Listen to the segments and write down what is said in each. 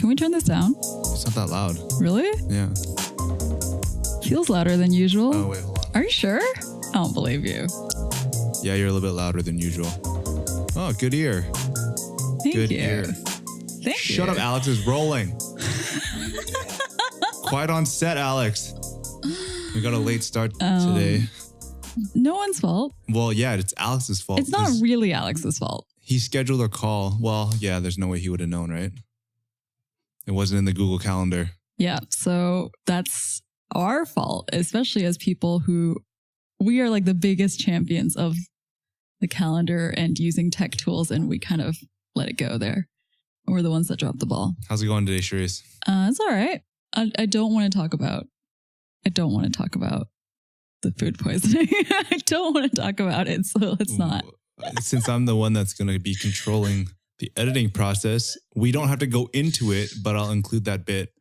Can we turn this down? It's not that loud. Really? Yeah. Feels louder than usual. Oh, wait, hold on. Are you sure? I don't believe you. Yeah, you're a little bit louder than usual. Oh, good ear. Thank Good you. ear. Thank you. Shut up, Alex is rolling. Quiet on set, Alex. We got a late start today. No one's fault. Well, yeah, it's Alex's fault. It's not really Alex's fault. He scheduled a call. Well, yeah, there's no way he would have known, right? It wasn't in the Google Calendar. Yeah, so that's our fault, especially as people who, we are like the biggest champions of the calendar and using tech tools, and we kind of let it go there. We're the ones that dropped the ball. How's it going today, Charisse? It's all right. I don't want to talk about the food poisoning. I don't want to talk about it, so let's not. Since I'm the one that's going to be controlling the editing process, we don't have to go into it, but I'll include that bit.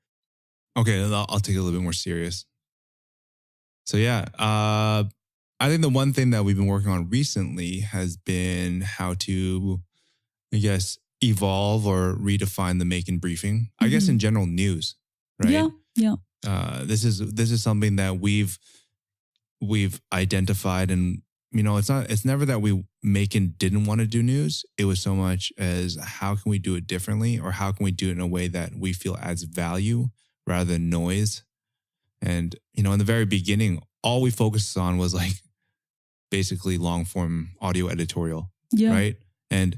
Okay, I'll take it a little bit more serious. So yeah, I think the one thing that we've been working on recently has been how to, I guess, evolve or redefine the MAEKAN briefing. I guess in general news, right? Yeah. This is something that we've identified, and it's never that MAEKAN didn't want to do news. It was so much as how can we do it differently, or how can we do it in a way that we feel adds value rather than noise. And in the very beginning, all we focused on was like basically long form audio editorial, right? And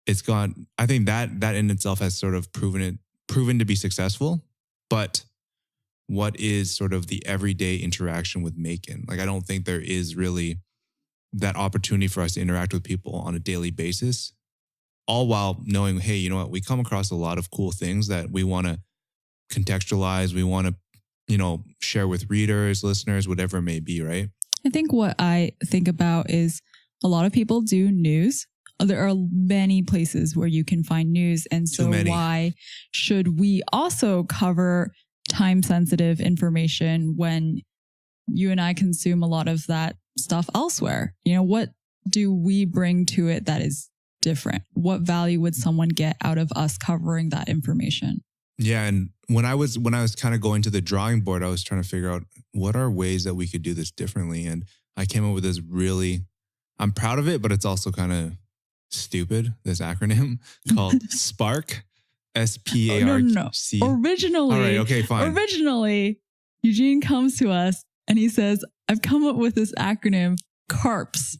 it's gone. I think that in itself has sort of proven to be successful. But what is sort of the everyday interaction with MAEKAN? Like, I don't think there is really that opportunity for us to interact with people on a daily basis, all while knowing, hey, you know what? We come across a lot of cool things that we want to contextualize. We want to, share with readers, listeners, whatever it may be, right? I think what I think about is a lot of people do news. There are many places where you can find news. And so why should we also cover time-sensitive information when you and I consume a lot of that stuff elsewhere? What do we bring to it that is different? What value would someone get out of us covering that information? Yeah. And when I was kind of going to the drawing board, I was trying to figure out what are ways that we could do this differently. And I came up with this I'm proud of it, but it's also kind of stupid, this acronym called SPARC. SPARC. No. Originally. All right. Okay, fine. Originally, Eugene comes to us and he says, I've come up with this acronym, CARPS.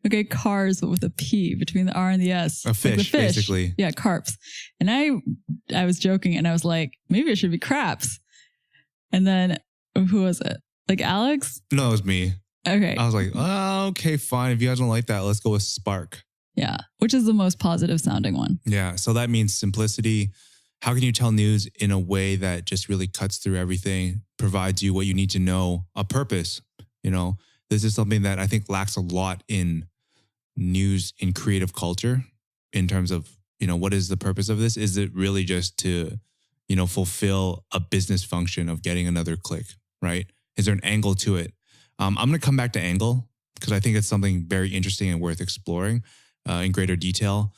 Okay, cars, but with a P between the R and the S. A fish, like basically. Yeah, CARPS. And I was joking and I was like, maybe it should be craps. And then, who was it? Like Alex? No, it was me. Okay. I was like, oh, okay, fine. If you guys don't like that, let's go with SPARC. Yeah, which is the most positive sounding one. Yeah, so that means simplicity. How can you tell news in a way that just really cuts through everything, provides you what you need to know, a purpose? This is something that I think lacks a lot in news in creative culture in terms of, what is the purpose of this? Is it really just to, fulfill a business function of getting another click, right? Is there an angle to it? I'm going to come back to angle because I think it's something very interesting and worth exploring in greater detail.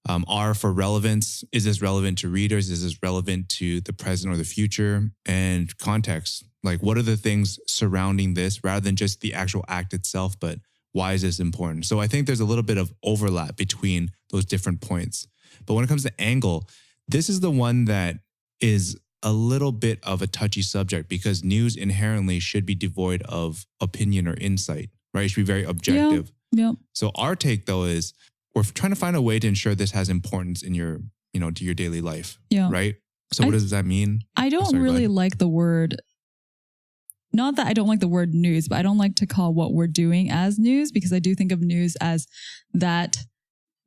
R for relevance. Is this relevant to readers? Is this relevant to the present or the future? And context. Like, what are the things surrounding this rather than just the actual act itself, but why is this important? So I think there's a little bit of overlap between those different points. But when it comes to angle, this is the one that is a little bit of a touchy subject because news inherently should be devoid of opinion or insight, right? It should be very objective. Yeah. So our take, though, is we're trying to find a way to ensure this has importance in your, to your daily life, right? So what does that mean? I don't really like the word. Not that I don't like the word news, but I don't like to call what we're doing as news because I do think of news as that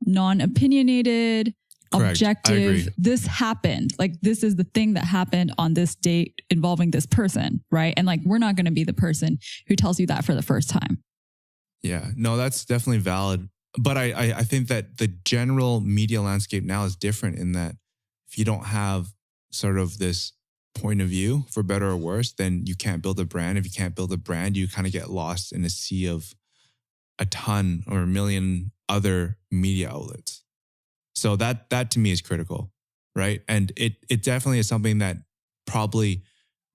non-opinionated, objective, this happened. Like, this is the thing that happened on this date involving this person, right? And like, we're not going to be the person who tells you that for the first time. Yeah, no, that's definitely valid. But I think that the general media landscape now is different in that if you don't have sort of this point of view, for better or worse, then you can't build a brand. If you can't build a brand, you kind of get lost in a sea of a ton or a million other media outlets. So that to me is critical. right? And it definitely is something that probably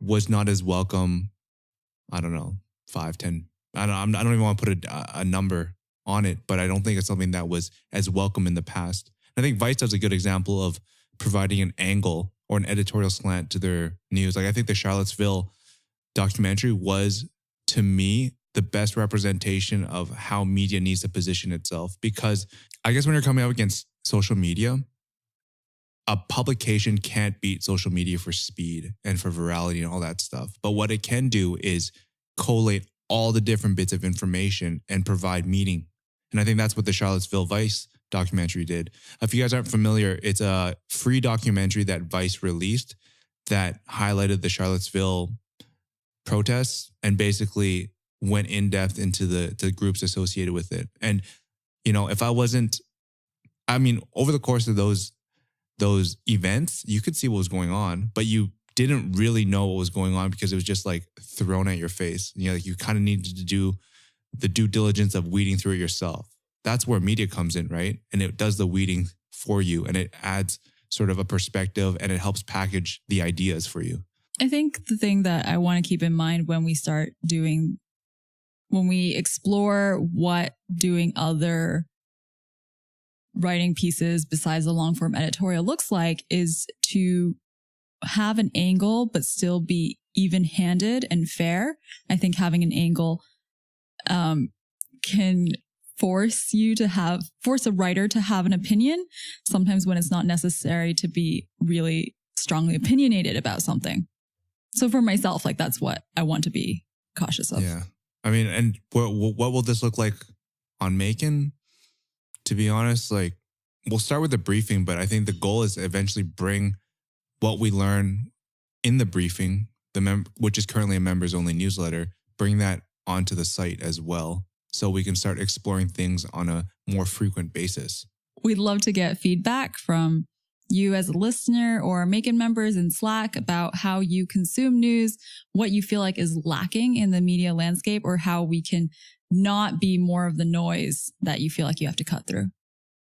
was not as welcome. I don't know, 5, 10. I don't even want to put a number on it, but I don't think it's something that was as welcome in the past. I think Vice does a good example of providing an angle or an editorial slant to their news. Like I think the Charlottesville documentary was, to me, the best representation of how media needs to position itself. Because I guess when you're coming up against social media, a publication can't beat social media for speed and for virality and all that stuff. But what it can do is collate all the different bits of information and provide meaning. And I think that's what the Charlottesville Vice documentary did. If you guys aren't familiar, it's a free documentary that Vice released that highlighted the Charlottesville protests and basically went in depth into the groups associated with it. And, you know, if I wasn't, I mean, over the course of those events, you could see what was going on, but you didn't really know what was going on because it was just like thrown at your face. You know, like you kind of needed to do the due diligence of weeding through it yourself. That's where media comes in, right? And it does the weeding for you, and it adds sort of a perspective, and it helps package the ideas for you. I think the thing that I want to keep in mind when we explore what doing other writing pieces besides the long form editorial looks like is to have an angle, but still be even handed and fair. I think having an angle can force a writer to have an opinion, sometimes when it's not necessary to be really strongly opinionated about something. So for myself, like that's what I want to be cautious of. Yeah. I mean, and what will this look like on MAEKAN? To be honest, like we'll start with the briefing, but I think the goal is to eventually bring what we learn in the briefing, which is currently a members only newsletter, bring that onto the site as well, so we can start exploring things on a more frequent basis. We'd love to get feedback from you as a listener or MAEKAN members in Slack about how you consume news, what you feel like is lacking in the media landscape, or how we can not be more of the noise that you feel like you have to cut through.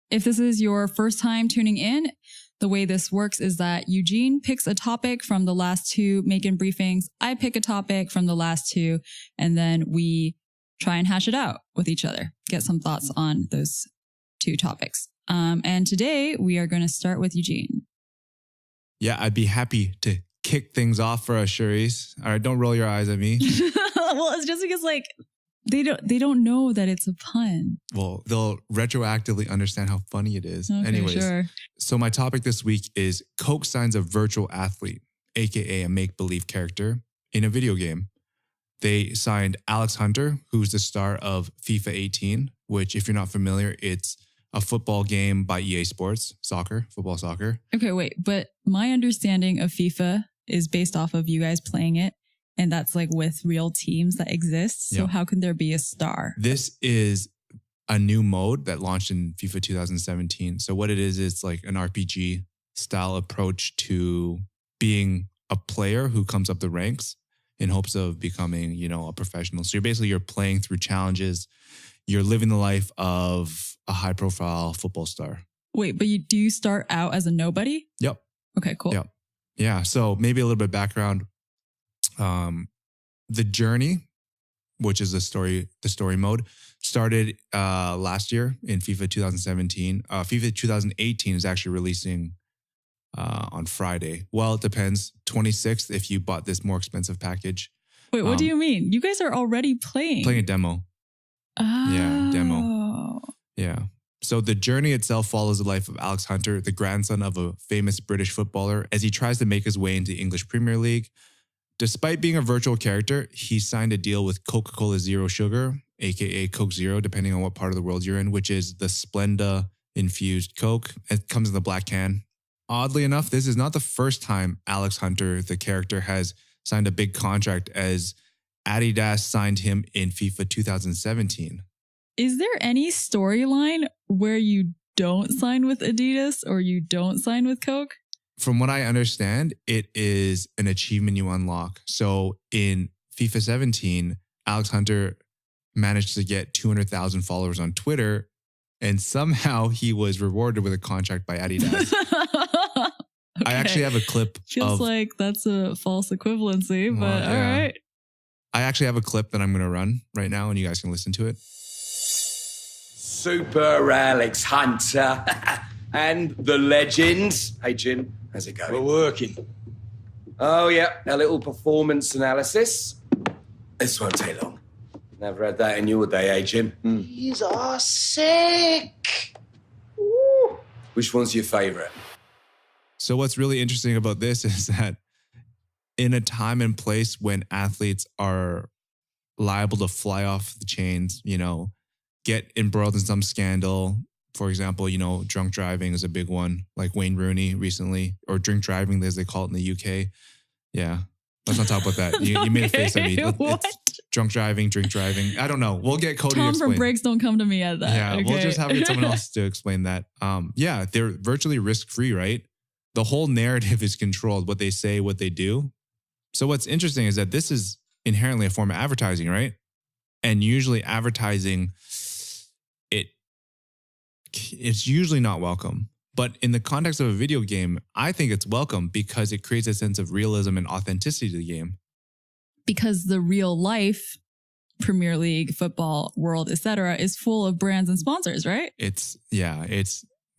If this is your first time tuning in, the way this works is that Eugene picks a topic from the last 2 MAEKAN briefings. I pick a topic from the last 2, and then we try and hash it out with each other, get some thoughts on those 2 topics. And today we are going to start with Eugene. Yeah, I'd be happy to kick things off for us, Charisse. All right, don't roll your eyes at me. Well, it's just because like they don't know that it's a pun. Well, they'll retroactively understand how funny it is. Okay, anyways, sure. So my topic this week is Coke signs a virtual athlete, aka a make-believe character in a video game. They signed Alex Hunter, who's the star of FIFA 18, which if you're not familiar, it's a football game by EA Sports, football soccer. Okay, wait, but my understanding of FIFA is based off of you guys playing it, and that's like with real teams that exist. So how can there be a star? This is a new mode that launched in FIFA 2017. So what it is, it's like an RPG style approach to being a player who comes up the ranks in hopes of becoming, you know, a professional. So you're playing through challenges. You're living the life of a high profile football star. Wait, but do you start out as a nobody? Yep. Okay, cool. Yep. Yeah. So maybe a little bit of background. The journey, which is the story mode, started last year in FIFA 2017. FIFA 2018 is actually releasing on Friday. Well, it depends. 26th if you bought this more expensive package. Wait, what do you mean? You guys are already playing? Playing a demo. Oh. Yeah, demo. Yeah. So the journey itself follows the life of Alex Hunter, the grandson of a famous British footballer, as he tries to make his way into the English Premier League. Despite being a virtual character, he signed a deal with Coca-Cola Zero Sugar, aka Coke Zero, depending on what part of the world you're in, which is the Splenda infused Coke. It comes in the black can. Oddly enough, this is not the first time Alex Hunter, the character, has signed a big contract, as Adidas signed him in FIFA 2017. Is there any storyline where you don't sign with Adidas or you don't sign with Coke? From what I understand, it is an achievement you unlock. So in FIFA 17, Alex Hunter managed to get 200,000 followers on Twitter, and somehow he was rewarded with a contract by Adidas. I actually have a clip. Feels like that's a false equivalency, but all right. I actually have a clip that I'm going to run right now and you guys can listen to it. Super Alex Hunter and the legends. Hey, Jim, how's it going? We're working. Oh, yeah, a little performance analysis. This won't take long. Never had that in your day, eh, Jim? These are sick. Woo. Which one's your favourite? So what's really interesting about this is that in a time and place when athletes are liable to fly off the chains, you know, get embroiled in some scandal. For example, you know, drunk driving is a big one, like Wayne Rooney recently, or drink driving as they call it in the UK. Yeah. Let's not talk about that. You made a face at me. It's drunk driving, drink driving. I don't know. We'll get Cody to explain. Tom from Breaks don't come to me at that. Yeah, we'll just have someone else to explain that. Yeah, they're virtually risk-free, right? The whole narrative is controlled, what they say, what they do. So what's interesting is that this is inherently a form of advertising, right? And usually advertising, it's usually not welcome. But in the context of a video game, I think it's welcome because it creates a sense of realism and authenticity to the game. Because the real life Premier League, football, world, etc., is full of brands and sponsors, right? It's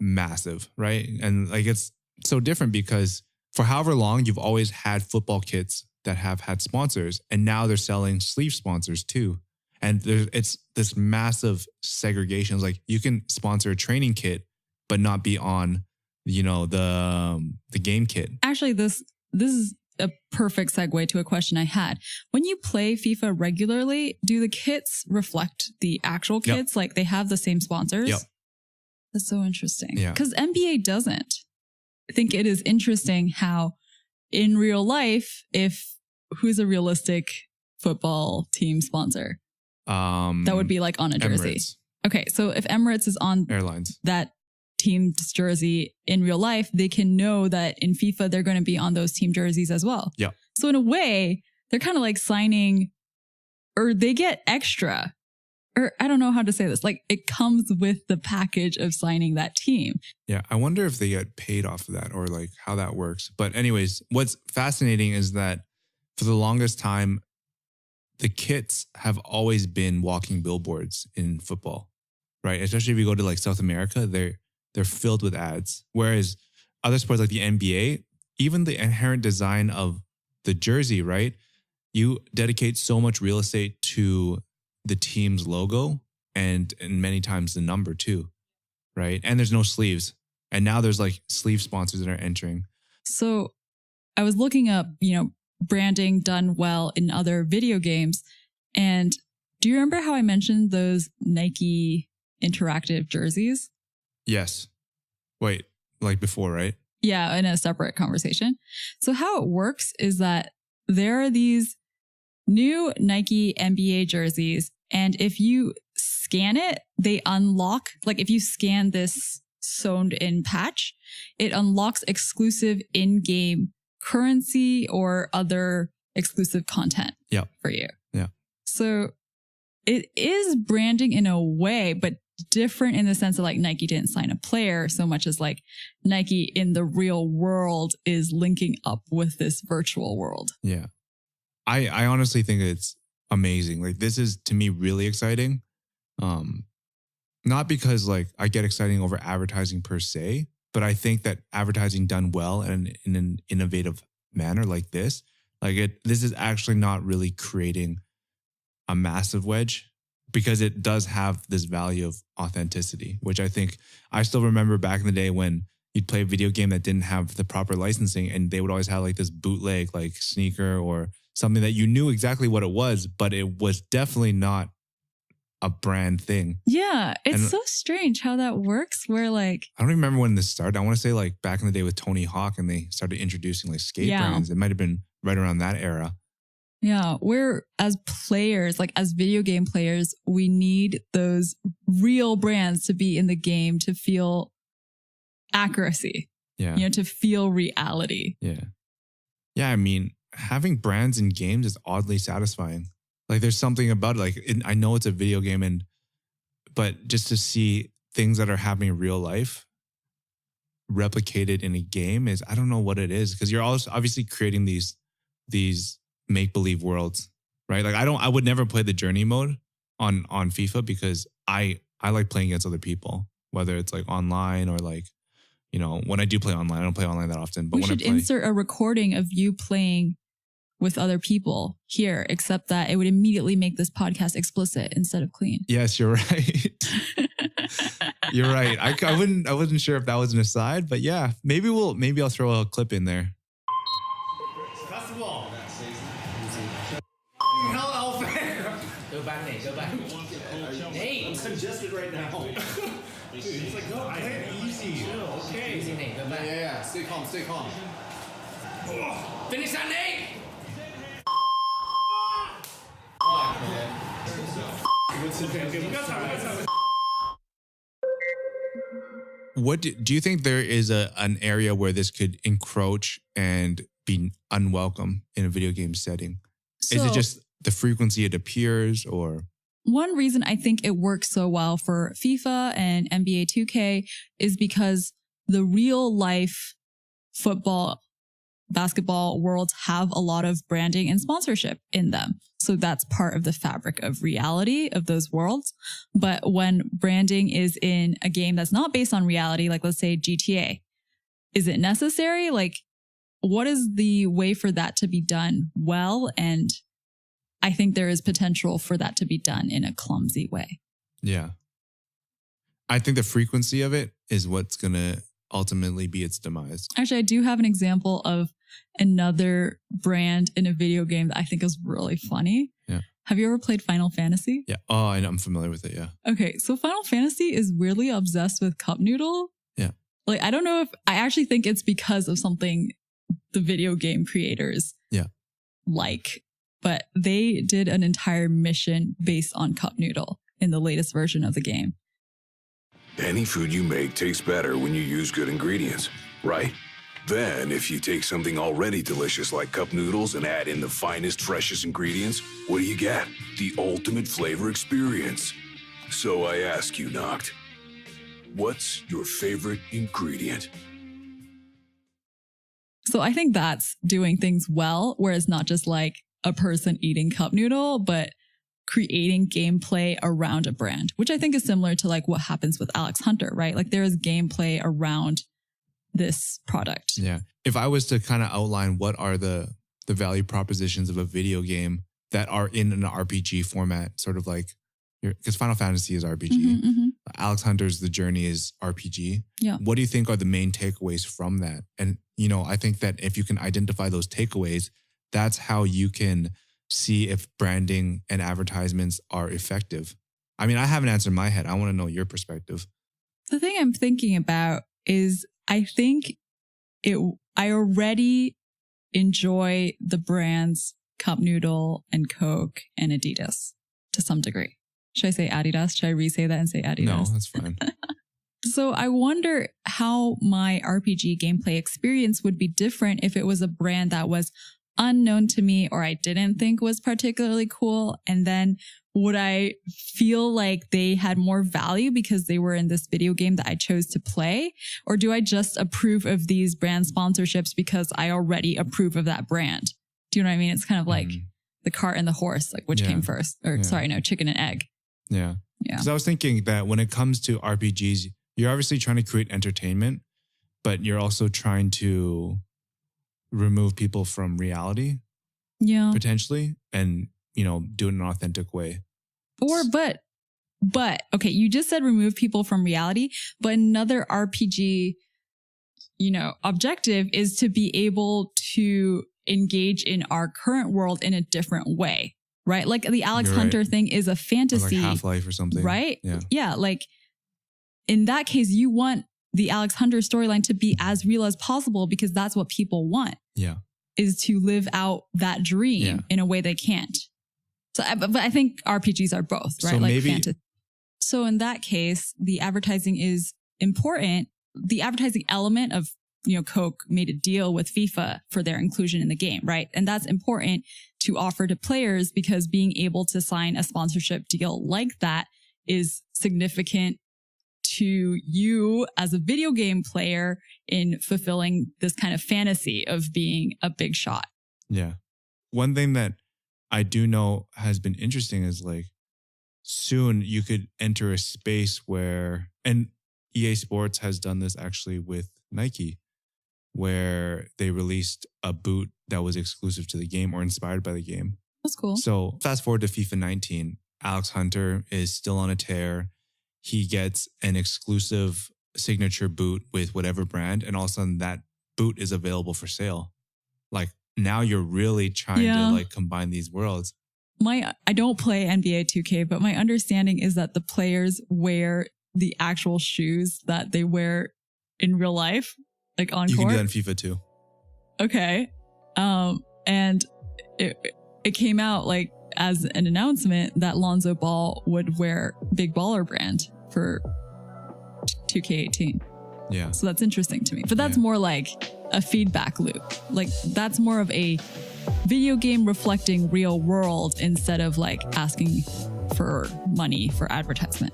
massive, right? And like it's so different because for however long you've always had football kits that have had sponsors, and now they're selling sleeve sponsors too. And it's this massive segregation. It's like you can sponsor a training kit, but not be on, you know, the game kit. Actually, this is a perfect segue to a question I had. When you play FIFA regularly, do the kits reflect the actual kits? Yep. Like they have the same sponsors? Yep. That's so interesting. Yeah. Because NBA doesn't. I think it is interesting how in real life, who's a realistic football team sponsor? That would be like on a jersey. Emirates. Okay, so if Emirates is on airlines that team's jersey in real life, they can know that in FIFA they're going to be on those team jerseys as well. Yeah. So in a way, they're kind of like signing, or they get extra, or I don't know how to say this. Like it comes with the package of signing that team. Yeah, I wonder if they get paid off of that or like how that works. But anyways, what's fascinating is that for the longest time, the kits have always been walking billboards in football, right? Especially if you go to like South America, they're filled with ads. Whereas other sports like the NBA, even the inherent design of the jersey, right? You dedicate so much real estate to the team's logo and many times the number too, right? And there's no sleeves. And now there's like sleeve sponsors that are entering. So I was looking up, you know, branding done well in other video games. And do you remember how I mentioned those Nike interactive jerseys? Yes. Wait, like before, right? Yeah, in a separate conversation. So how it works is that there are these new Nike NBA jerseys. And if you scan it, they unlock, like if you scan this sewn in patch, it unlocks exclusive in-game currency or other exclusive content for you. Yeah. So it is branding in a way, but different in the sense that like Nike didn't sign a player so much as like Nike in the real world is linking up with this virtual world. Yeah. I honestly think it's amazing. Like this is to me really exciting. Not because like I get exciting over advertising per se, but I think that advertising done well and in an innovative manner like this, this is actually not really creating a massive wedge because it does have this value of authenticity, which I think I still remember back in the day when you'd play a video game that didn't have the proper licensing and they would always have like this bootleg like sneaker or something that you knew exactly what it was, but it was definitely not a brand thing. Yeah, it's so strange how that works where like... I don't remember when this started. I want to say like back in the day with Tony Hawk and they started introducing like skate brands. It might have been right around that era. Yeah, we're as players, like as video game players, we need those real brands to be in the game to feel accuracy. Yeah. You know, to feel reality. Yeah. Yeah, I mean, having brands in games is oddly satisfying. Like there's something about it. Like I know it's a video game but just to see things that are happening in real life, replicated in a game is, I don't know what it is, because you're also obviously creating these make-believe worlds, right? Like I would never play the journey mode on FIFA because I like playing against other people, whether it's like online or like, you know, when I do play online, I don't play online that often. But we should insert a recording of you playing with other people here, except that it would immediately make this podcast explicit instead of clean. Yes, you're right. You're right. I wasn't sure if that was an aside, but yeah, maybe I'll throw a clip in there. That's the ball. Hello, Go back, Nate. Go back. Nate, I'm congested right now. Dude, he's like, no, I had easy. Okay. Easy, Nate. Go back. Yeah. Stay calm. Finish that, Nate. What do you think there is an area where this could encroach and be unwelcome in a video game setting? Is it just the frequency it appears, or? One reason I think it works so well for FIFA and NBA 2K is because the real life football, basketball worlds have a lot of branding and sponsorship in them. So that's part of the fabric of reality of those worlds. But when branding is in a game that's not based on reality, like let's say GTA, is it necessary? Like, what is the way for that to be done well? And I think there is potential for that to be done in a clumsy way. Yeah. I think the frequency of it is what's going to ultimately be its demise. Actually, I do have an example of another brand in a video game that I think is really funny. Yeah. Have you ever played Final Fantasy? Yeah. Oh, I know. I'm familiar with it. Yeah. Okay. So Final Fantasy is weirdly obsessed with cup noodle. Yeah. Like, I don't know if I actually think it's because of something the video game creators like, but they did an entire mission based on cup noodle in the latest version of the game. Any food you make tastes better when you use good ingredients, right? Then, if you take something already delicious like cup noodles and add in the finest, freshest ingredients, what do you get? The ultimate flavor experience. So I ask you, Noct, what's your favorite ingredient? So I think that's doing things well, where it's not just like a person eating cup noodle, but creating gameplay around a brand, which I think is similar to like what happens with Alex Hunter, right? Like there is gameplay around this product. Yeah. If I was to kind of outline what are the value propositions of a video game that are in an RPG format, sort of like, because Final Fantasy is RPG. Alex Hunter's The Journey is RPG. Yeah. What do you think are the main takeaways from that? And, you know, I think that if you can identify those takeaways, that's how you can see if branding and advertisements are effective. I mean, I have an answer in my head. I want to know your perspective. The thing I'm thinking about is I think I already enjoy the brands Cup Noodle and Coke and Adidas to some degree. Should I say Adidas? Should I re-say that and say Adidas? No, that's fine. So I wonder how my RPG gameplay experience would be different if it was a brand that was unknown to me or I didn't think was particularly cool. And then would I feel like they had more value because they were in this video game that I chose to play? Or do I just approve of these brand sponsorships because I already approve of that brand? Do you know what I mean? It's kind of like the cart and the horse, like which came first? Or sorry, no, chicken and egg. Yeah. Yeah. Because I was thinking that when it comes to RPGs, you're obviously trying to create entertainment, but you're also trying to remove people from reality. Yeah. Potentially. And, you know, do it in an authentic way. Or, but, okay, you just said remove people from reality, but another RPG, you know, objective is to be able to engage in our current world in a different way, right? Like the Alex Hunter thing is a fantasy. Or like Half-Life or something. Right? Yeah. Yeah. Like in that case, you want the Alex Hunter storyline to be as real as possible because that's what people want. Yeah. Is to live out that dream in a way they can't. So, but I think RPGs are both, right? So like maybe, fantasy. So in that case, the advertising is important. The advertising element of, you know, Coke made a deal with FIFA for their inclusion in the game, right? And that's important to offer to players because being able to sign a sponsorship deal like that is significant to you as a video game player in fulfilling this kind of fantasy of being a big shot. Yeah. One thing that I do know has been interesting is like soon you could enter a space where, and EA Sports has done this actually with Nike, where they released a boot that was exclusive to the game or inspired by the game. That's cool. So fast forward to FIFA 19, Alex Hunter is still on a tear. He gets an exclusive signature boot with whatever brand, and all of a sudden that boot is available for sale. Like now you're really trying to like combine these worlds. I don't play NBA 2K, but my understanding is that the players wear the actual shoes that they wear in real life, like on court. You can do that in FIFA too. Okay. And it came out like as an announcement that Lonzo Ball would wear Big Baller brand for 2K18. Yeah. So that's interesting to me. But that's more like a feedback loop. Like that's more of a video game reflecting real world instead of like asking for money for advertisement.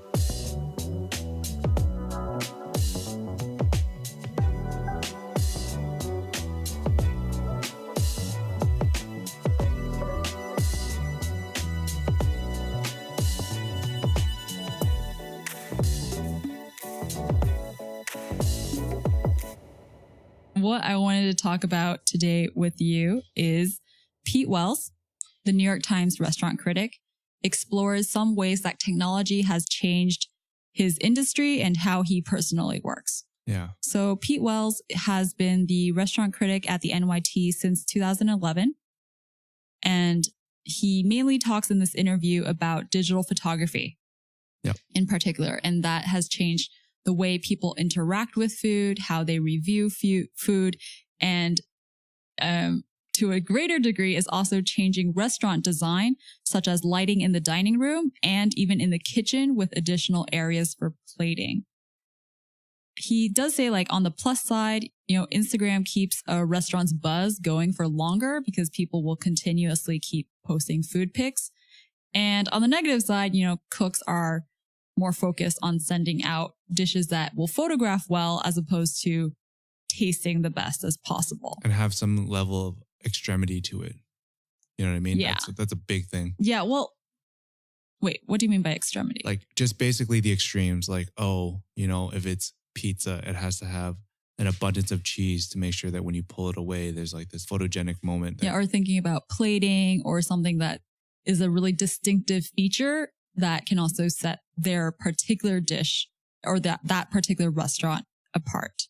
What I wanted to talk about today with you is Pete Wells, the New York Times restaurant critic, explores some ways that technology has changed his industry and how he personally works. Yeah. So Pete Wells has been the restaurant critic at the NYT since 2011. And he mainly talks in this interview about digital photography in particular. And that has changed the way people interact with food, how they review food, and to a greater degree is also changing restaurant design, such as lighting in the dining room and even in the kitchen with additional areas for plating. He does say like on the plus side, you know, Instagram keeps a restaurant's buzz going for longer because people will continuously keep posting food pics. And on the negative side, you know, cooks are more focused on sending out dishes that will photograph well as opposed to tasting the best as possible. And have some level of extremity to it. You know what I mean? Yeah. That's a big thing. Yeah. Well, wait, what do you mean by extremity? Like just basically the extremes, like, oh, you know, if it's pizza, it has to have an abundance of cheese to make sure that when you pull it away, there's like this photogenic moment. Yeah. Or thinking about plating or something that is a really distinctive feature that can also set their particular dish or that particular restaurant apart.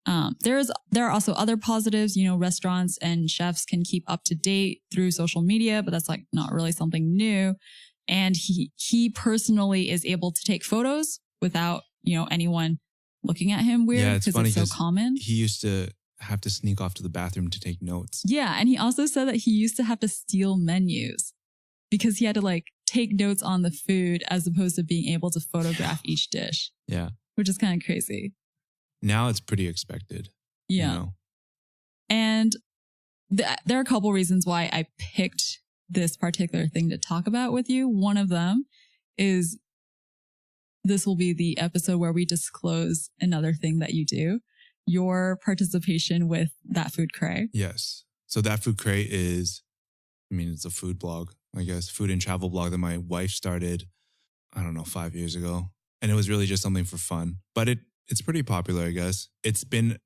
There are also other positives, you know, restaurants and chefs can keep up to date through social media, but that's like not really something new. And he personally is able to take photos without, you know, anyone looking at him weird because it's so common. He used to have to sneak off to the bathroom to take notes. Yeah. And he also said that he used to have to steal menus because he had to like take notes on the food as opposed to being able to photograph each dish. Yeah. Which is kind of crazy. Now it's pretty expected. Yeah. You know? And there are a couple reasons why I picked this particular thing to talk about with you. One of them is this will be the episode where we disclose another thing that you do, your participation with That Food Cray. Yes. So That Food Cray is, I mean, it's a food blog, I guess, food and travel blog that my wife started, I don't know, 5 years ago. And it was really just something for fun. But it's pretty popular, I guess. It's been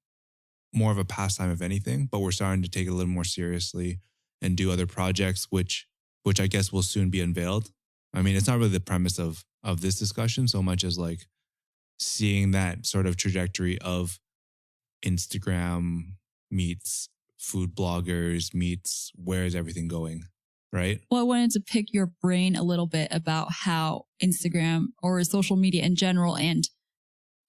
more of a pastime if anything, but we're starting to take it a little more seriously and do other projects, which I guess will soon be unveiled. I mean, it's not really the premise of this discussion so much as like seeing that sort of trajectory of Instagram meets food bloggers meets where is everything going, right? Well, I wanted to pick your brain a little bit about how Instagram or social media in general and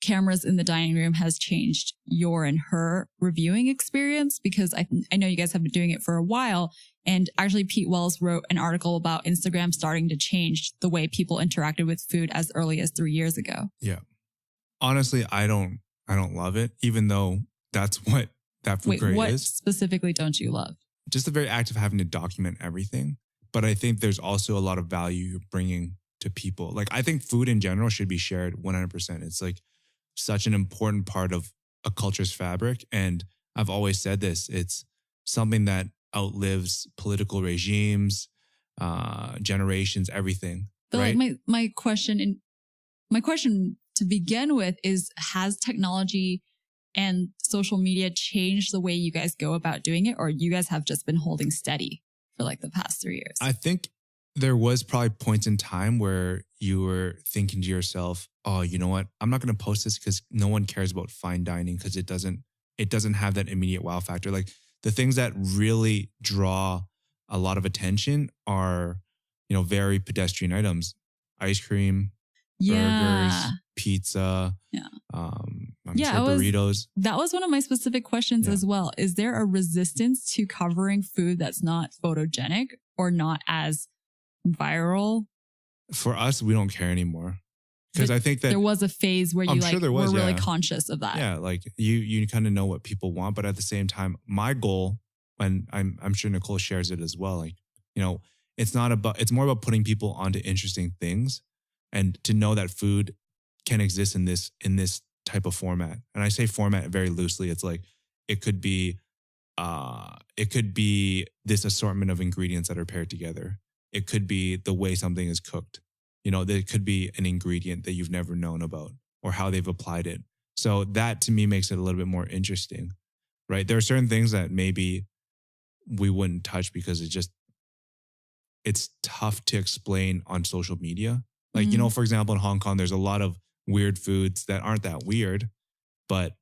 cameras in the dining room has changed your and her reviewing experience, because I know you guys have been doing it for a while. And actually Pete Wells wrote an article about Instagram starting to change the way people interacted with food as early as 3 years ago. Yeah. Honestly, I don't love it, even though that's what That Food Cray is. What specifically don't you love? Just the very act of having to document everything. But I think there's also a lot of value you're bringing to people. Like, I think food in general should be shared 100%. It's like such an important part of a culture's fabric. And I've always said this, it's something that outlives political regimes, generations, everything. But right? like my question to begin with is, has technology and social media changed the way you guys go about doing it, or you guys have just been holding steady for like the past 3 years? I think there was probably points in time where you were thinking to yourself, oh, you know what? I'm not going to post this because no one cares about fine dining because it doesn't have that immediate wow factor. Like the things that really draw a lot of attention are, very pedestrian items, ice cream, burgers, pizza. Yeah. I'm sure burritos. That was one of my specific questions as well. Is there a resistance to covering food that's not photogenic or not as viral? For us, we don't care anymore. Because I think that there was a phase where you were really conscious of that. Yeah, like you kind of know what people want, but at the same time, my goal, and I'm sure Nicole shares it as well. Like, it's more about putting people onto interesting things, and to know that food can exist in this type of format. And I say format very loosely. It's like it could be this assortment of ingredients that are paired together. It could be the way something is cooked. There could be an ingredient that you've never known about or how they've applied it. So that to me makes it a little bit more interesting, right? There are certain things that maybe we wouldn't touch because it's tough to explain on social media. Like, for example, in Hong Kong, there's a lot of weird foods that aren't that weird, but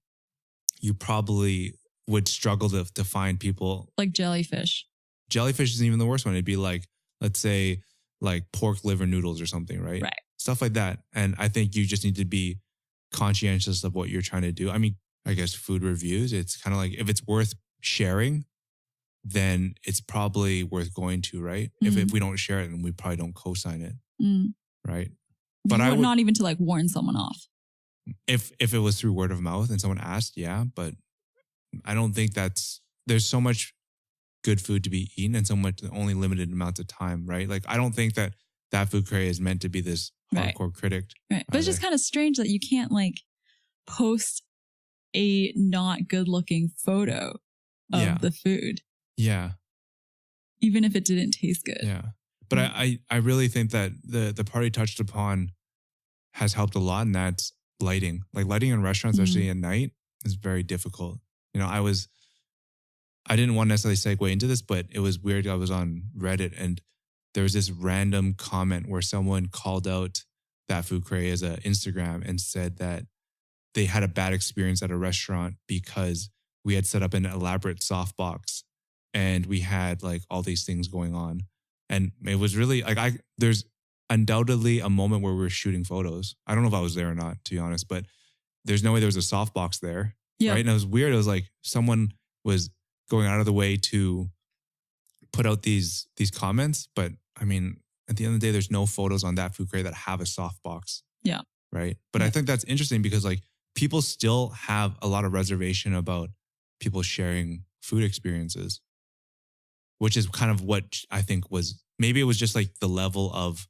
you probably would struggle to find people. Like jellyfish. Jellyfish isn't even the worst one. It'd be like, let's say, like pork liver noodles or something, right? Right. Stuff like that. And I think you just need to be conscientious of what you're trying to do. I mean, I guess food reviews, it's kind of like if it's worth sharing, then it's probably worth going to, right? If we don't share it, then we probably don't co-sign it, right? But I would not even to like warn someone off. If it was through word of mouth and someone asked, yeah, but I don't think there's so much good food to be eaten and so much only limited amounts of time, right? Like I don't think that food creator is meant to be this hardcore critic. Right. But it's just kind of strange that you can't like post a not good looking photo of the food. Yeah. Even if it didn't taste good. Yeah. But I really think that the party touched upon has helped a lot, and that's lighting. Like lighting in restaurants, especially at night, is very difficult. I didn't want to necessarily segue into this, but it was weird. I was on Reddit and there was this random comment where someone called out that food cray as an Instagram and said that they had a bad experience at a restaurant because we had set up an elaborate softbox and we had like all these things going on. And it was really like, there's undoubtedly a moment where we were shooting photos. I don't know if I was there or not, to be honest, but there's no way there was a softbox there. Yeah. Right. And it was weird. It was like someone was going out of the way to put out these comments. But I mean, at the end of the day, there's no photos on that food crate that have a softbox. Yeah. Right. But I think that's interesting because like people still have a lot of reservation about people sharing food experiences, which is kind of what I think maybe it was just like the level of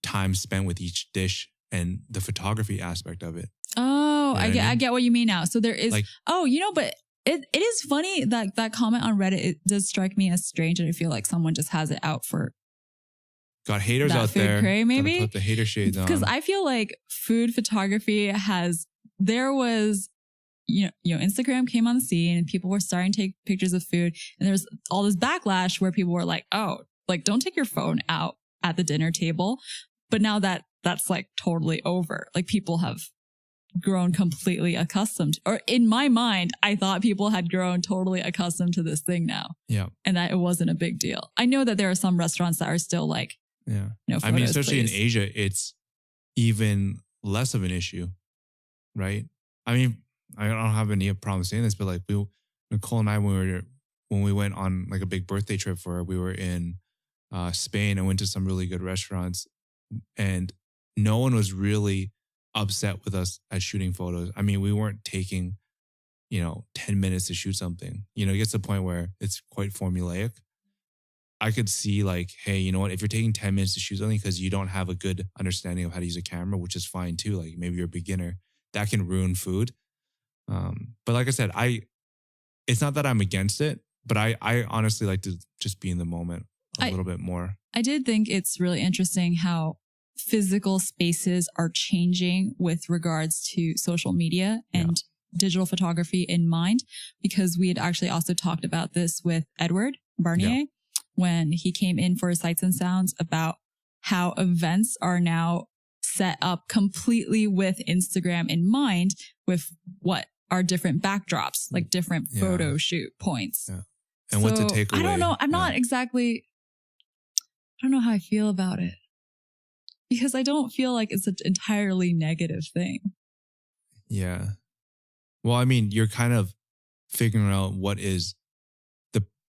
time spent with each dish and the photography aspect of it. Oh, I get what you mean now. So there is, like, but it is funny that comment on Reddit, it does strike me as strange. And I feel like someone just has it out for got haters out there. Cray, maybe put the hater shades on. Because I feel like food photography Instagram came on the scene and people were starting to take pictures of food. And there's all this backlash where people were like, oh, like don't take your phone out at the dinner table. But now that's like totally over. Like people have grown completely accustomed, or in my mind, I thought people had grown totally accustomed to this thing now. Yeah. And that it wasn't a big deal. I know that there are some restaurants that are still like, photos, I mean, especially please. In Asia, it's even less of an issue, right? I mean, I don't have any problem saying this, but like Nicole and I, when we went on like a big birthday trip for her, we were in Spain and went to some really good restaurants, and no one was really upset with us at shooting photos. I mean, we weren't taking, 10 minutes to shoot something. It gets to the point where it's quite formulaic. I could see like, hey, you know what? If you're taking 10 minutes to shoot something because you don't have a good understanding of how to use a camera, which is fine too. Like maybe you're a beginner, that can ruin food. But like I said, it's not that I'm against it, but I honestly like to just be in the moment a little bit more. I did think it's really interesting how physical spaces are changing with regards to social media and digital photography in mind, because we had actually also talked about this with Edward Barnier when he came in for Sights and Sounds about how events are now set up completely with Instagram in mind, with what are different backdrops, like different photo shoot points. Yeah. And so, what to take away. I don't know. I'm not exactly, I don't know how I feel about it, because I don't feel like it's an entirely negative thing. Yeah. Well, I mean, you're kind of figuring out what is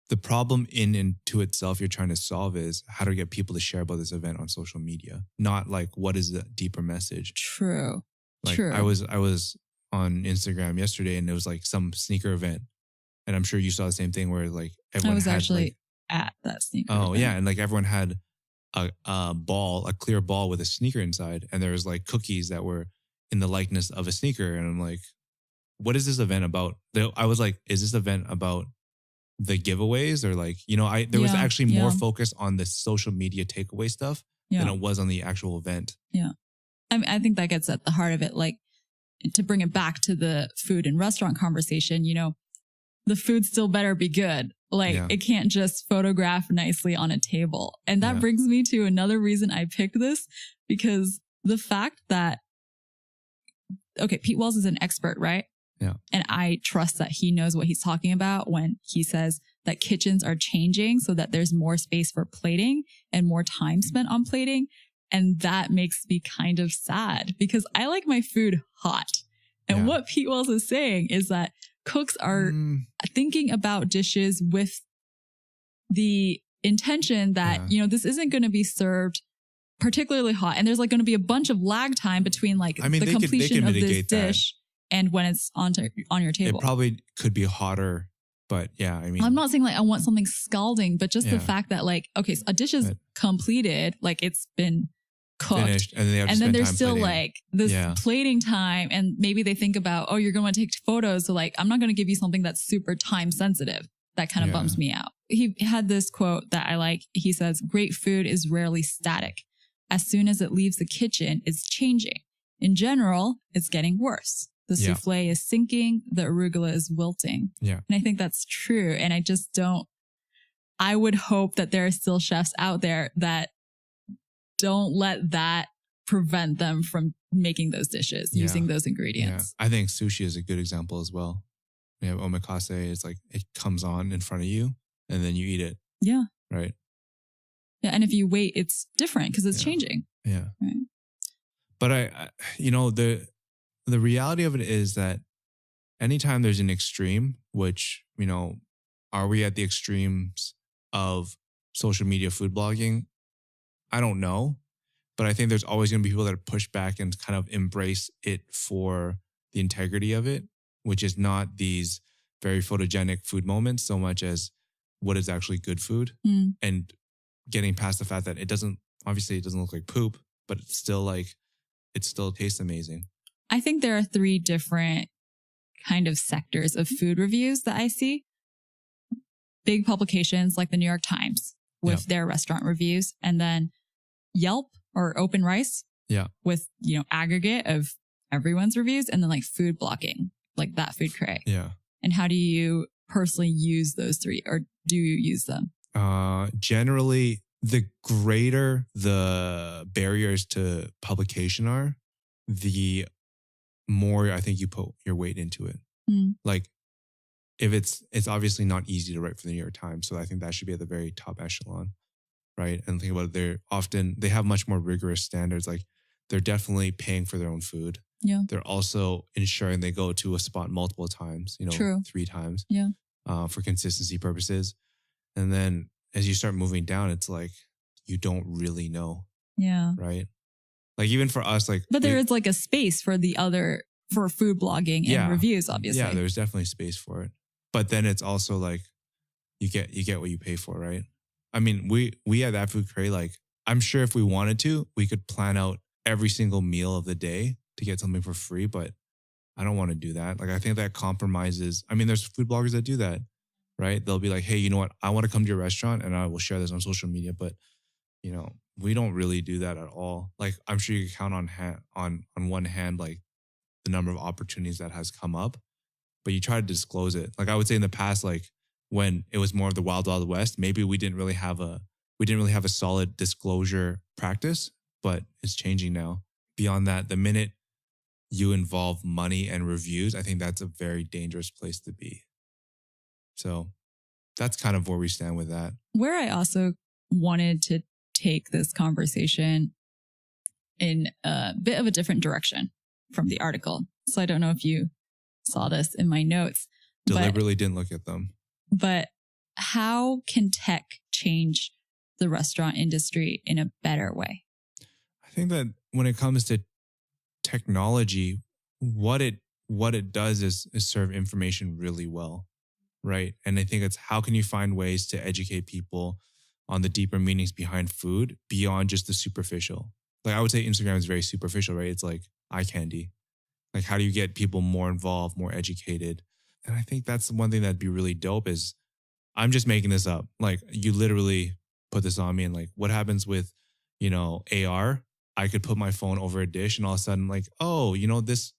the problem in and to itself you're trying to solve is how to get people to share about this event on social media, not like what is the deeper message. True. Like True. I was on Instagram yesterday and it was like some sneaker event. And I'm sure you saw the same thing where like everyone I was had actually like, at that sneaker Oh event. yeah. And like everyone had a clear ball with a sneaker inside. And there was like cookies that were in the likeness of a sneaker. And I'm like, what is this event about? I was like, is this event about the giveaways or like, you know, there was actually more focus on the social media takeaway stuff than it was on the actual event. Yeah. I mean, I think that gets at the heart of it. Like, to bring it back to the food and restaurant conversation, you know, the food still better be good. Like it can't just photograph nicely on a table. And that brings me to another reason I picked this, because the fact that, okay, Pete Wells is an expert, right? Yeah. And I trust that he knows what he's talking about when he says that kitchens are changing so that there's more space for plating and more time spent on plating. And that makes me kind of sad because I like my food hot. And what Pete Wells is saying is that cooks are thinking about dishes with the intention that, you know, this isn't going to be served particularly hot. And there's like going to be a bunch of lag time between like the completion of this dish and when it's on your table. It probably could be hotter, but yeah, I mean. I'm not saying like I want something scalding, but just the fact that like, okay, so a dish is completed, like it's been cooked. Finished, and then there's still plating. like this plating time, and maybe they think about, oh, you're going to take photos. So like, I'm not going to give you something that's super time sensitive. That kind of bums me out. He had this quote that I like. He says, great food is rarely static. As soon as it leaves the kitchen, it's changing. In general, it's getting worse. The souffle is sinking. The arugula is wilting. Yeah. And I think that's true. And I just I would hope that there are still chefs out there that don't let that prevent them from making those dishes, using those ingredients. Yeah. I think sushi is a good example as well. You have omakase, it's like it comes on in front of you and then you eat it. Yeah. Right. Yeah. And if you wait, it's different because it's changing. Yeah. Right. But I you know, the reality of it is that anytime there's an extreme, which, you know, are we at the extremes of social media food blogging? I don't know. But I think there's always going to be people that push back and kind of embrace it for the integrity of it, which is not these very photogenic food moments so much as what is actually good food and getting past the fact that it doesn't look like poop, but it's still like, it still tastes amazing. I think there are 3 different kind of sectors of food reviews that I see. Big publications like the New York Times with their restaurant reviews, and then Yelp or Open Rice with, you know, aggregate of everyone's reviews, and then like food blocking, like that Food Cray. Yeah. And how do you personally use those 3, or do you use them? Generally, the greater the barriers to publication are, the more I think you put your weight into it. Like if it's obviously not easy to write for the New York Times. So I think that should be at the very top echelon. Right. And think about it, they have much more rigorous standards. Like they're definitely paying for their own food. Yeah. They're also ensuring they go to a spot multiple times, you know, 3 times for consistency purposes. And then as you start moving down, it's like, you don't really know. Yeah. Right. Like even for us, like, but there is like a space for for food blogging and reviews, obviously. Yeah, there's definitely space for it. But then it's also like you get what you pay for, right? I mean, we at That Food Crate, like, I'm sure if we wanted to, we could plan out every single meal of the day to get something for free, but I don't want to do that. Like, I think that compromises. I mean, there's food bloggers that do that, right? They'll be like, hey, you know what? I want to come to your restaurant and I will share this on social media, but you know, we don't really do that at all. Like, I'm sure you can count on one hand, like the number of opportunities that has come up, but you try to disclose it. Like, I would say in the past, like when it was more of the wild west, maybe we didn't really have a solid disclosure practice, but it's changing now. Beyond that, the minute you involve money and reviews, I think that's a very dangerous place to be. So that's kind of where we stand with that. Where I also wanted to take this conversation in a bit of a different direction from the article. So I don't know if you saw this in my notes. Deliberately didn't look at them. But how can tech change the restaurant industry in a better way? I think that when it comes to technology, what it does is serve information really well, right? And I think it's how can you find ways to educate people on the deeper meanings behind food beyond just the superficial. Like, I would say Instagram is very superficial, right? It's like eye candy. Like, how do you get people more involved, more educated? And I think that's one thing that'd be really dope is, I'm just making this up. Like, you literally put this on me and like, what happens with, you know, AR? I could put my phone over a dish and all of a sudden like, oh, you know, this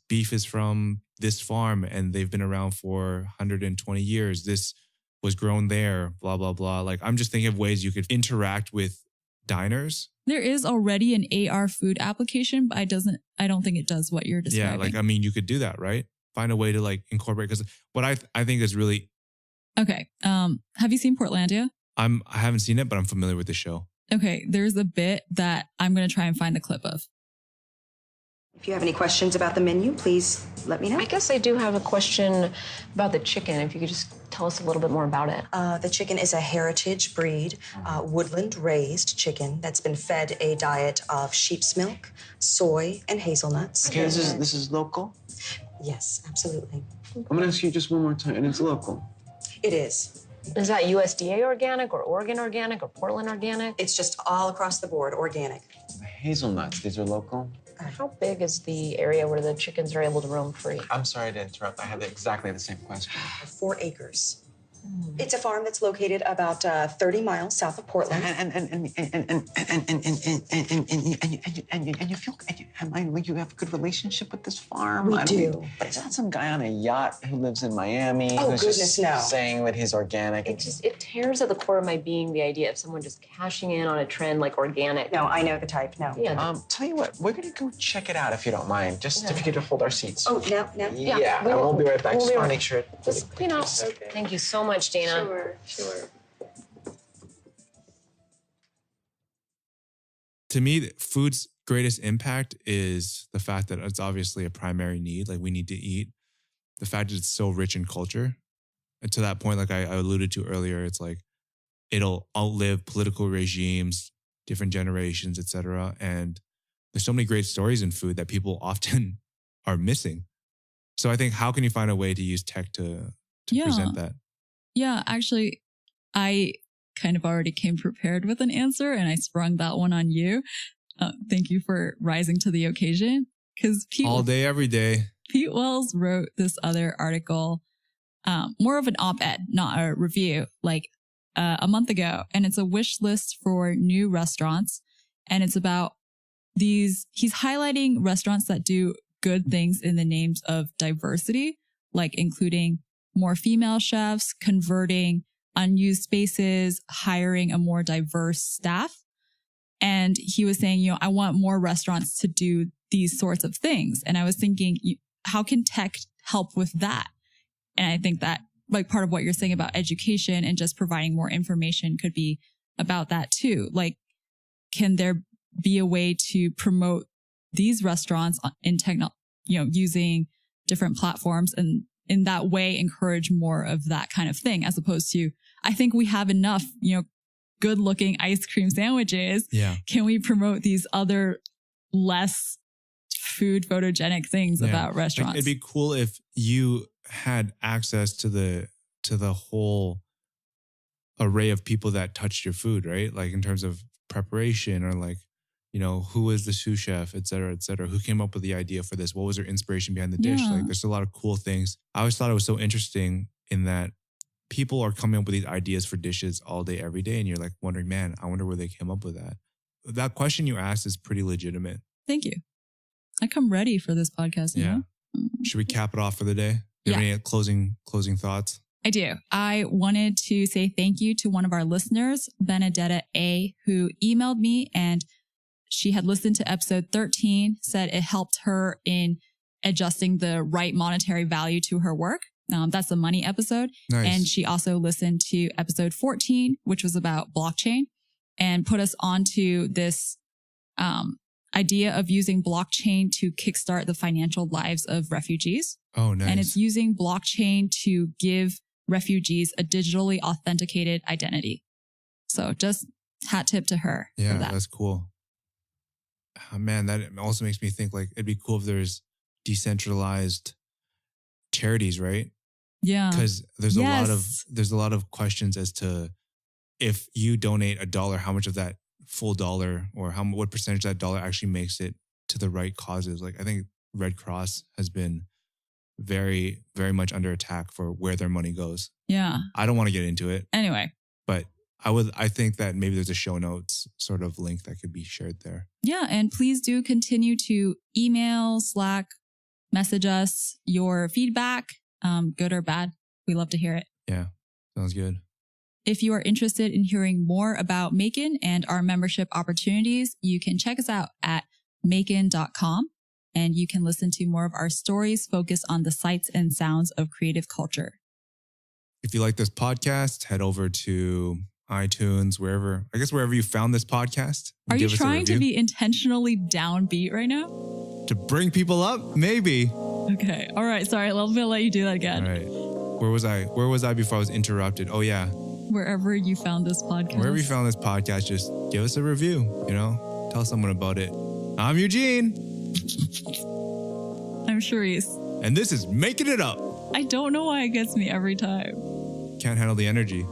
beef is from this farm and they've been around for 120 years. This was grown there, blah, blah, blah. Like, I'm just thinking of ways you could interact with diners. There is already an AR food application, but I don't think it does what you're describing. Yeah, like, I mean, you could do that, right? Find a way to like incorporate, because what I think is really... Okay. Have you seen Portlandia? I haven't seen it, but I'm familiar with the show. Okay. There's a bit that I'm going to try and find the clip of. If you have any questions about the menu, please let me know. I guess I do have a question about the chicken. If you could just tell us a little bit more about it. The chicken is a heritage breed, woodland-raised chicken that's been fed a diet of sheep's milk, soy, and hazelnuts. Okay, this is local? Yes, absolutely. I'm going to ask you just one more time, and it's local. It is. Is that USDA organic or Oregon organic or Portland organic? It's just all across the board, organic. The hazelnuts, these are local? How big is the area where the chickens are able to roam free? I'm sorry to interrupt. I had exactly the same question. 4 acres. It's a farm that's located about 30 miles south of Portland. And you feel, you have a good relationship with this farm? We do. But it's not some guy on a yacht who lives in Miami Oh, who's goodness, just no. saying that he's organic. It tears at the core of my being the idea of someone just cashing in on a trend like organic. No, I know the type, no. Yeah. Tell you what, we're going to go check it out if you don't mind. Just if you could hold our seats. Oh, now? Yeah, and we'll be right back. Just want to make sure it... Okay. Thank you so much, Dana. Sure. To me, food's greatest impact is the fact that it's obviously a primary need. Like, we need to eat. The fact that it's so rich in culture. And to that point, like I alluded to earlier, it's like it'll outlive political regimes, different generations, etc. And there's so many great stories in food that people often are missing. So I think, how can you find a way to use tech to present that? Yeah, actually, I kind of already came prepared with an answer and I sprung that one on you. Thank you for rising to the occasion. Because all day, every day. Pete Wells wrote this other article, more of an op-ed, not a review, like a month ago. And it's a wish list for new restaurants. And it's about he's highlighting restaurants that do good things in the names of diversity, like including more female chefs, converting unused spaces, hiring a more diverse staff. And he was saying, I want more restaurants to do these sorts of things. And I was thinking, how can tech help with that? And I think that, like, part of what you're saying about education and just providing more information could be about that too. Like, can there be a way to promote these restaurants in using different platforms, and in that way encourage more of that kind of thing, as opposed to, I think we have enough, good looking ice cream sandwiches. Yeah. Can we promote these other less food photogenic things about restaurants? It'd be cool if you had access to the whole array of people that touched your food, right? Like in terms of preparation or like, you know, who was the sous chef, et cetera, who came up with the idea for this? What was their inspiration behind the dish? Like there's a lot of cool things. I always thought it was so interesting in that people are coming up with these ideas for dishes all day, every day. And you're like wondering, man, I wonder where they came up with that. That question you asked is pretty legitimate. Thank you. I come ready for this podcast. You know? Should we cap it off for the day? Do you have any closing thoughts? I do. I wanted to say thank you to one of our listeners, Benedetta A, who emailed me and she had listened to episode 13, said it helped her in adjusting the right monetary value to her work. That's the money episode. Nice. And she also listened to episode 14, which was about blockchain, and put us onto this idea of using blockchain to kickstart the financial lives of refugees. Oh, nice. And it's using blockchain to give refugees a digitally authenticated identity. So just hat tip to her. Yeah, for that. That's cool. Oh, man, that also makes me think like it'd be cool if there's decentralized charities, right? Yeah. Because there's a lot of questions as to if you donate $1, how much of that full dollar or what percentage of that dollar actually makes it to the right causes. Like I think Red Cross has been very, very much under attack for where their money goes. Yeah. I don't want to get into it. Anyway. But I think that maybe there's a show notes sort of link that could be shared there. Yeah. And please do continue to email, Slack, message us your feedback, good or bad. We love to hear it. Yeah. Sounds good. If you are interested in hearing more about MAEKAN and our membership opportunities, you can check us out at maekan.com and you can listen to more of our stories focused on the sights and sounds of creative culture. If you like this podcast, head over to iTunes, wherever you found this podcast. Are you trying to be intentionally downbeat right now? To bring people up? Maybe. Okay. All right. Sorry. I'm going to let you do that again. All right. Where was I before I was interrupted? Oh, yeah. Wherever you found this podcast. Wherever you found this podcast, just give us a review, tell someone about it. I'm Eugene. I'm Charisse. And this is Making It Up. I don't know why it gets me every time. Can't handle the energy.